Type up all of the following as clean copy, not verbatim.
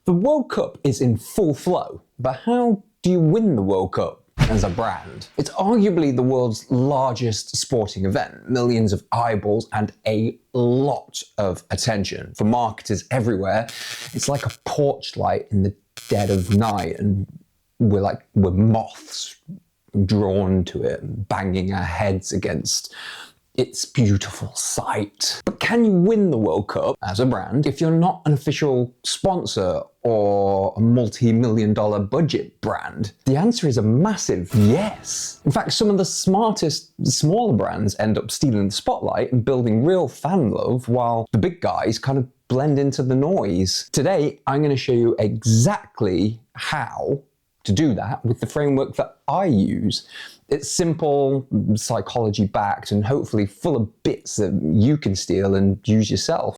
The World Cup is in full flow, but how do you win the World Cup as a brand? It's arguably the world's largest sporting event, millions of eyeballs and a lot of attention. For marketers everywhere, it's like a porch light in the dead of night, and we're moths drawn to it, banging our heads against its beautiful sight. But can you win the World Cup as a brand if you're not an official sponsor or a multi-million-dollar budget brand? The answer is a massive yes. In fact, some of the smartest, smaller brands end up stealing the spotlight and building real fan love, while the big guys kind of blend into the noise. Today, I'm going to show you exactly how to do that with the framework that I use. It's simple, psychology-backed, and hopefully full of bits that you can steal and use yourself.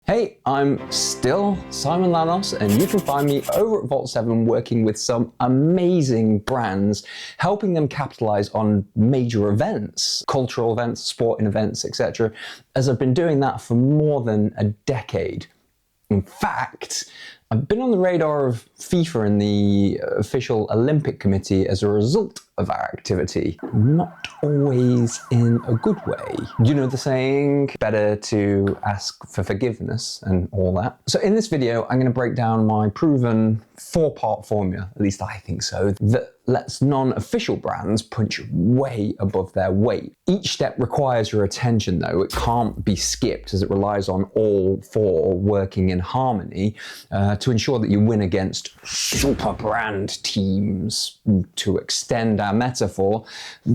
Hey, I'm still Simon Llanos, and you can find me over at Vault 7 working with some amazing brands, helping them capitalize on major events, cultural events, sporting events, etc., as I've been doing that for more than a decade. In fact, I've been on the radar of FIFA and the official Olympic Committee as a result of our activity. Not always in a good way. You know the saying, better to ask for forgiveness and all that. So in this video, I'm going to break down my proven 4-part formula, at least I think so, that lets non-official brands punch way above their weight. Each step requires your attention though. It can't be skipped, as it relies on all 4 working in harmony to ensure that you win against super brand teams. To extend our metaphor,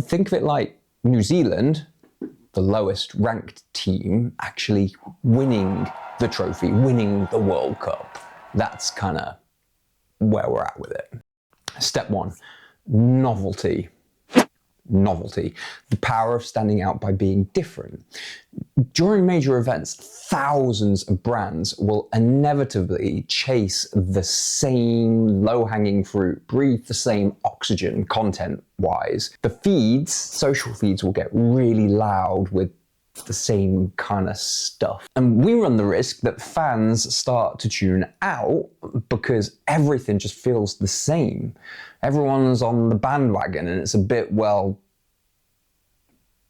think of it like New Zealand, the lowest ranked team, actually winning the trophy, winning the World Cup. That's kind of where we're at with it. Step 1, novelty. Novelty, the power of standing out by being different. During major events, thousands of brands will inevitably chase the same low-hanging fruit, breathe the same oxygen content-wise. The feeds, social feeds, will get really loud with the same kind of stuff. And we run the risk that fans start to tune out because everything just feels the same. Everyone's on the bandwagon and it's a bit, well,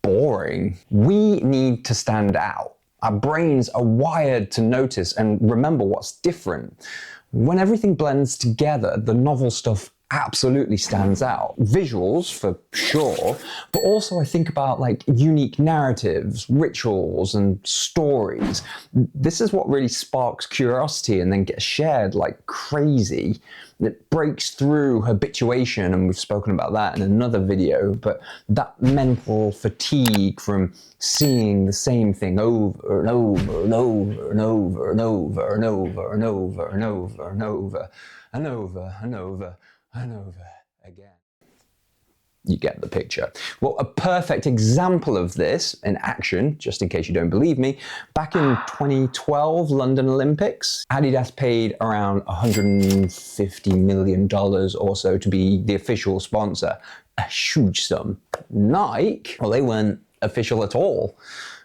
boring. We need to stand out. Our brains are wired to notice and remember what's different. When everything blends together, the novel stuff absolutely stands out. Visuals for sure, but also I think about like unique narratives, rituals, and stories. This is what really sparks curiosity and then gets shared like crazy. It breaks through habituation, and we've spoken about that in another video, but that mental fatigue from seeing the same thing over and over and over and over and over and over and over and over and over and over and over and over again. You get the picture. Well, a perfect example of this in action, just in case you don't believe me, back in 2012 London Olympics, Adidas paid around $150 million or so to be the official sponsor. A huge sum. Nike, well, they weren't official at all.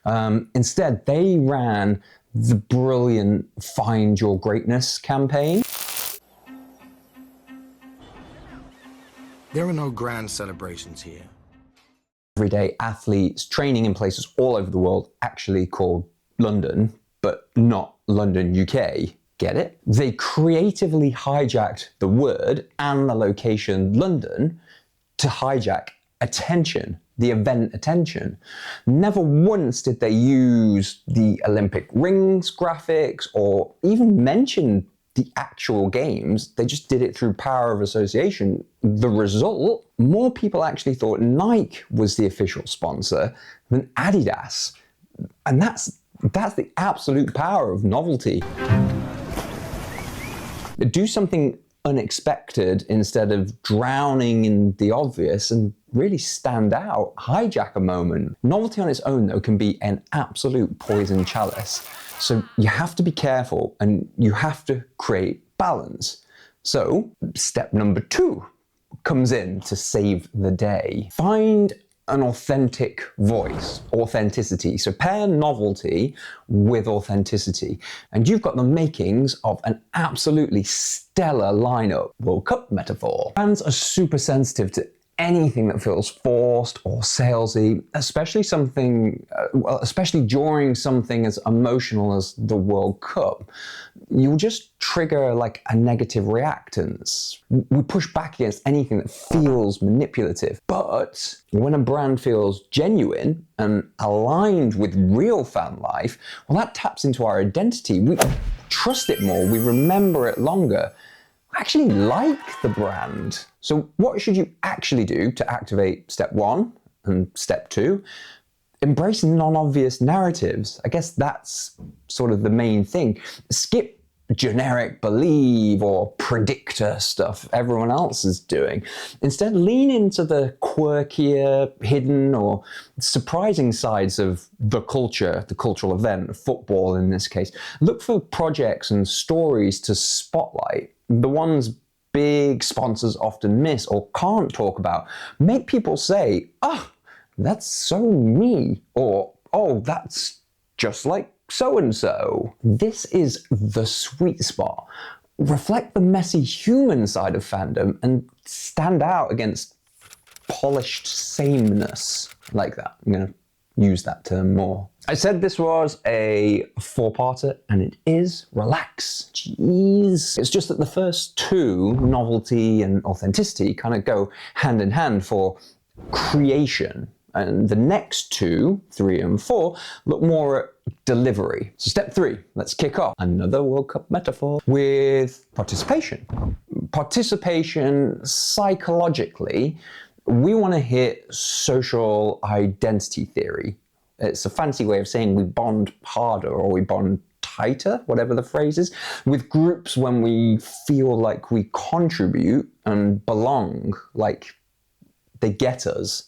Instead, they ran the brilliant Find Your Greatness campaign. There are no grand celebrations here. Everyday athletes training in places all over the world, actually called London, but not London, UK. Get it? They creatively hijacked the word and the location London to hijack attention, the event attention. Never once did they use the Olympic rings graphics or even mention the actual games. They just did it through power of association. The result, more people actually thought Nike was the official sponsor than Adidas. And that's the absolute power of novelty. Do something unexpected instead of drowning in the obvious and really stand out, hijack a moment. Novelty on its own, though, can be an absolute poison chalice. So you have to be careful and you have to create balance. So step number 2 comes in to save the day. Find an authentic voice, authenticity. So pair novelty with authenticity, and you've got the makings of an absolutely stellar lineup. World Cup metaphor. Fans are super sensitive to anything that feels forced or salesy, especially especially during something as emotional as the World Cup. You'll just trigger like a negative reactance. We push back against anything that feels manipulative. But when a brand feels genuine and aligned with real fan life, well, that taps into our identity. We trust it more, we remember it longer. Actually like the brand. So what should you actually do to activate step 1 and step 2? Embrace non-obvious narratives. I guess that's sort of the main thing. Skip generic believe or predictor stuff everyone else is doing. Instead, lean into the quirkier, hidden or surprising sides of the culture, the cultural event, football in this case. Look for projects and stories to spotlight. The ones big sponsors often miss or can't talk about. Make people say, "Oh, that's so me," or "Oh, that's just like so-and-so." This is the sweet spot. Reflect the messy human side of fandom and stand out against polished sameness like that. I'm going to use that term more. I said this was a 4-parter, and it is. Relax. Jeez. It's just that the first 2, novelty and authenticity, kind of go hand in hand for creation. And the next 2, 3 and 4, look more at delivery. So step 3, let's kick off. Another World Cup metaphor with participation. Participation, psychologically, we want to hit social identity theory. It's a fancy way of saying we bond harder or we bond tighter, whatever the phrase is, with groups when we feel like we contribute and belong, like they get us.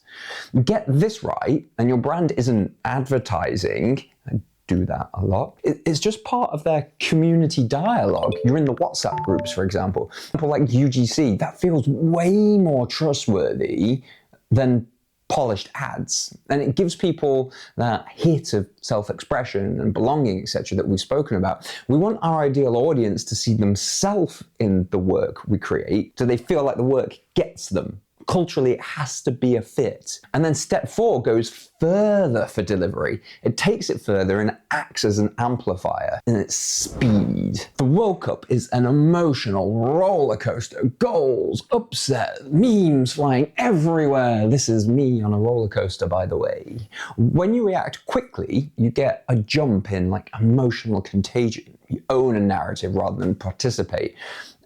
Get this right, and your brand isn't advertising. I do that a lot. It's just part of their community dialogue. You're in the WhatsApp groups, for example. People like UGC, that feels way more trustworthy than polished ads. And it gives people that hit of self-expression and belonging, etc., that we've spoken about. We want our ideal audience to see themselves in the work we create, so they feel like the work gets them. Culturally, it has to be a fit. And then step 4 goes further for delivery. It takes it further and acts as an amplifier in its speed. The World Cup is an emotional roller coaster. Goals, upset, memes flying everywhere. This is me on a roller coaster, by the way. When you react quickly, you get a jump in like emotional contagion. You own a narrative rather than participate.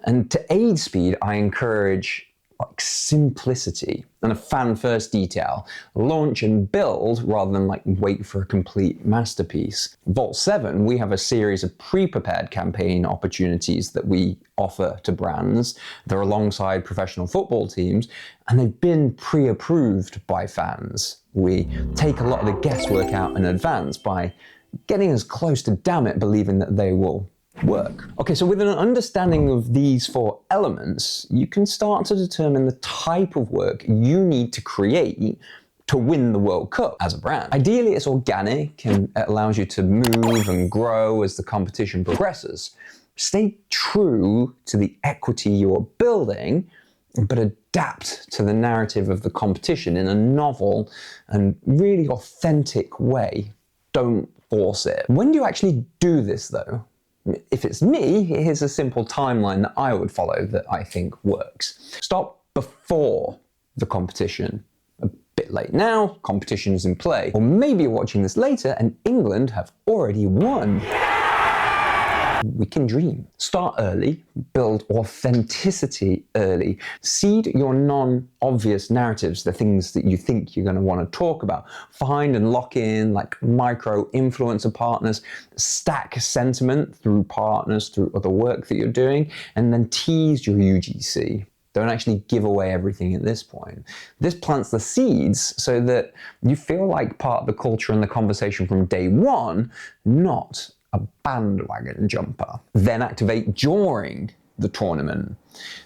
And to aid speed, I encourage like simplicity and a fan-first detail. Launch and build rather than like wait for a complete masterpiece. Vault 7, we have a series of pre-prepared campaign opportunities that we offer to brands. They're alongside professional football teams, and they've been pre-approved by fans. We take a lot of the guesswork out in advance by getting as close to damn it believing that they will work. Okay, so with an understanding of these 4 elements, you can start to determine the type of work you need to create to win the World Cup as a brand. Ideally, it's organic and it allows you to move and grow as the competition progresses. Stay true to the equity you're building, but adapt to the narrative of the competition in a novel and really authentic way. Don't force it. When do you actually do this though? If it's me, here's a simple timeline that I would follow that I think works. Start before the competition. A bit late now, competition's in play. Or maybe you're watching this later and England have already won. We can dream. Start early, build authenticity early. Seed your non-obvious narratives, the things that you think you're going to want to talk about. Find and lock in like micro-influencer partners. Stack sentiment through partners, through other work that you're doing, and then tease your UGC. Don't actually give away everything at this point. This plants the seeds so that you feel like part of the culture and the conversation from day one, not a bandwagon jumper. Then activate during the tournament.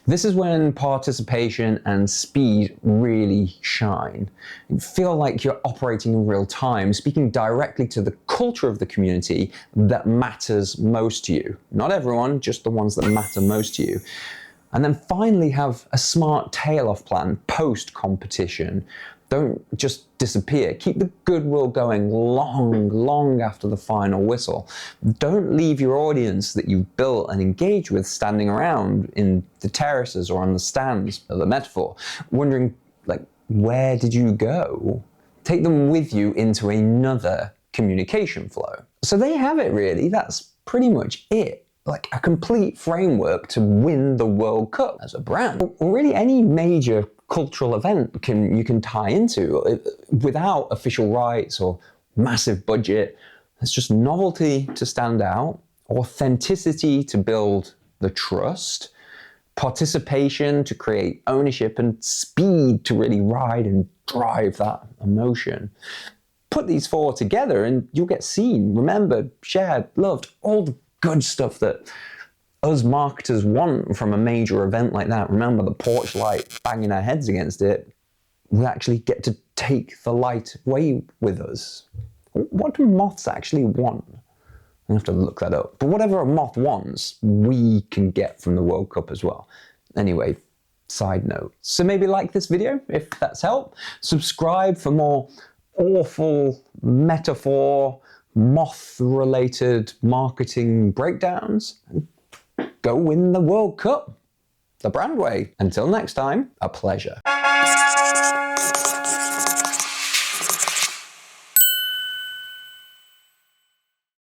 This is when participation and speed really shine. You feel like you're operating in real time, speaking directly to the culture of the community that matters most to you. Not everyone, just the ones that matter most to you. And then finally have a smart tail-off plan post-competition. Don't just disappear. Keep the goodwill going long after the final whistle. Don't leave your audience that you've built and engaged with standing around in the terraces or on the stands, the metaphor, wondering, like, where did you go? Take them with you into another communication flow. So there you have it, really. That's pretty much it. Like a complete framework to win the World Cup as a brand. Or really any major cultural event you can tie into without official rights or massive budget. It's just novelty to stand out, authenticity to build the trust, participation to create ownership, and speed to really ride and drive that emotion. Put these four together and you'll get seen, remembered, shared, loved, all the good stuff that us marketers want from a major event like that. Remember the porch light, banging our heads against it. We actually get to take the light away with us. What do moths actually want? I have to look that up. But whatever a moth wants, we can get from the World Cup as well. Anyway, side note. So maybe like this video if that's helped. Subscribe for more awful metaphor, moth-related marketing breakdowns. Go win the World Cup the brand way. Until next time, a pleasure.